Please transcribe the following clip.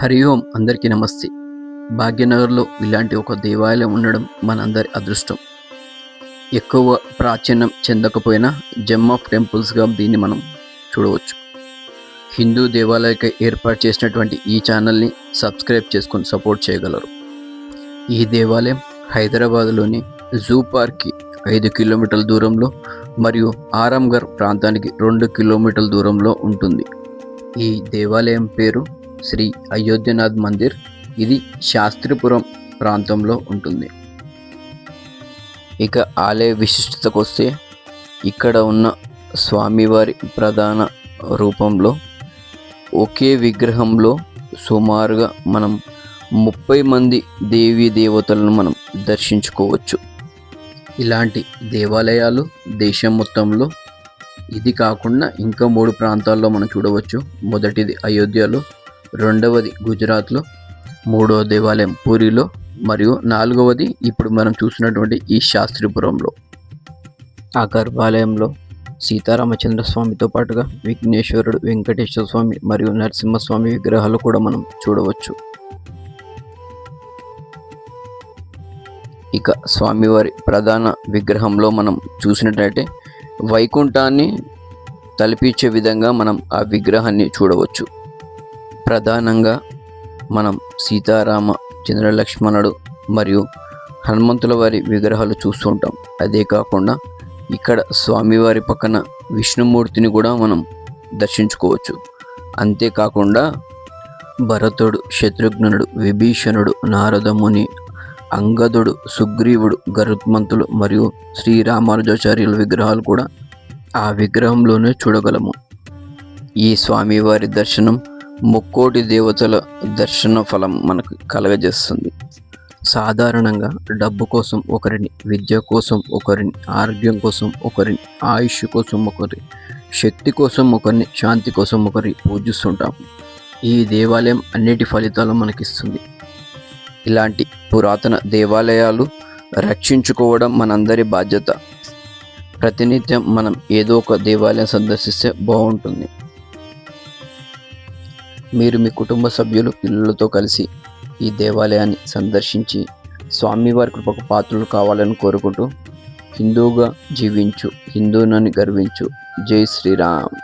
హరి ఓం. అందరికీ నమస్తే. భాగ్యనగర్లో ఇలాంటి ఒక దేవాలయం ఉండడం మనందరి అదృష్టం. ఎక్కువ ప్రాచీనం చెందకపోయినా జెమ్ ఆఫ్ టెంపుల్స్గా దీన్ని మనం చూడవచ్చు. హిందూ దేవాలయకి ఏర్పాటు చేసినటువంటి ఈ ఛానల్ని సబ్స్క్రైబ్ చేసుకొని సపోర్ట్ చేయగలరు. ఈ దేవాలయం హైదరాబాద్లోని జూ పార్క్కి 5 కిలోమీటర్ల దూరంలో మరియు ఆరాంఘర్ ప్రాంతానికి 2 కిలోమీటర్ల దూరంలో ఉంటుంది. ఈ దేవాలయం పేరు శ్రీ అయోధ్యనాథ్ మందిర్. ఇది శాస్త్రిపురం ప్రాంతంలో ఉంటుంది. ఇక ఆలయ విశిష్టతకు వస్తే, ఇక్కడ ఉన్న స్వామివారి ప్రధాన రూపంలో ఒకే విగ్రహంలో సుమారుగా మనం 30 మంది దేవీ దేవతలను మనం దర్శించుకోవచ్చు. ఇలాంటి దేవాలయాలు దేశం మొత్తంలో ఇది కాకుండా ఇంకా 3 ప్రాంతాల్లో మనం చూడవచ్చు. మొదటిది అయోధ్యలో, రెండవది గుజరాత్లో, మూడవ దేవాలయం పూరిలో మరియు 4వది ఇప్పుడు మనం చూసినటువంటి ఈ శాస్త్రిపురంలో. ఆ గర్భాలయంలో సీతారామచంద్ర స్వామితో పాటుగా విఘ్నేశ్వరుడు, వెంకటేశ్వర స్వామి మరియు నరసింహస్వామి విగ్రహాలు కూడా మనం చూడవచ్చు. ఇక స్వామివారి ప్రధాన విగ్రహంలో మనం చూసినట్లయితే వైకుంఠాన్ని తలపించే విధంగా మనం ఆ విగ్రహాన్ని చూడవచ్చు. ప్రధానంగా మనం సీతారామ, చంద్రలక్ష్మణుడు మరియు హనుమంతుల వారి విగ్రహాలు చూస్తుంటాం. అదే కాకుండా ఇక్కడ స్వామివారి పక్కన విష్ణుమూర్తిని కూడా మనం దర్శించుకోవచ్చు. అంతేకాకుండా భరతుడు, శత్రుఘ్నుడు, విభీషణుడు, నారదముని, అంగదుడు, సుగ్రీవుడు, గరుత్మంతులు మరియు శ్రీరామానుజాచార్యుల విగ్రహాలు కూడా ఆ విగ్రహంలోనే చూడగలము. ఈ స్వామివారి దర్శనం ముక్కోటి దేవతల దర్శన ఫలం మనకు కలగజేస్తుంది. సాధారణంగా డబ్బు కోసం ఒకరిని, విద్య కోసం ఒకరిని, ఆరోగ్యం కోసం ఒకరిని, ఆయుష్ కోసం ఒకరి, శక్తి కోసం ఒకరిని, శాంతి కోసం ఒకరి పూజిస్తుంటాం. ఈ దేవాలయం అన్నిటి ఫలితాలు మనకిస్తుంది. ఇలాంటి పురాతన దేవాలయాలు రక్షించుకోవడం మనందరి బాధ్యత. ప్రతినిత్యం మనం ఏదో ఒక దేవాలయం సందర్శిస్తే బాగుంటుంది. మీరు మీ కుటుంబ సభ్యులు, పిల్లలతో కలిసి ఈ దేవాలయాన్ని సందర్శించి స్వామివారి కృపకు పాత్రలు కావాలని కోరుకుంటూ, హిందూగా జీవించు, హిందూనని గర్వించు. జై శ్రీరామ్.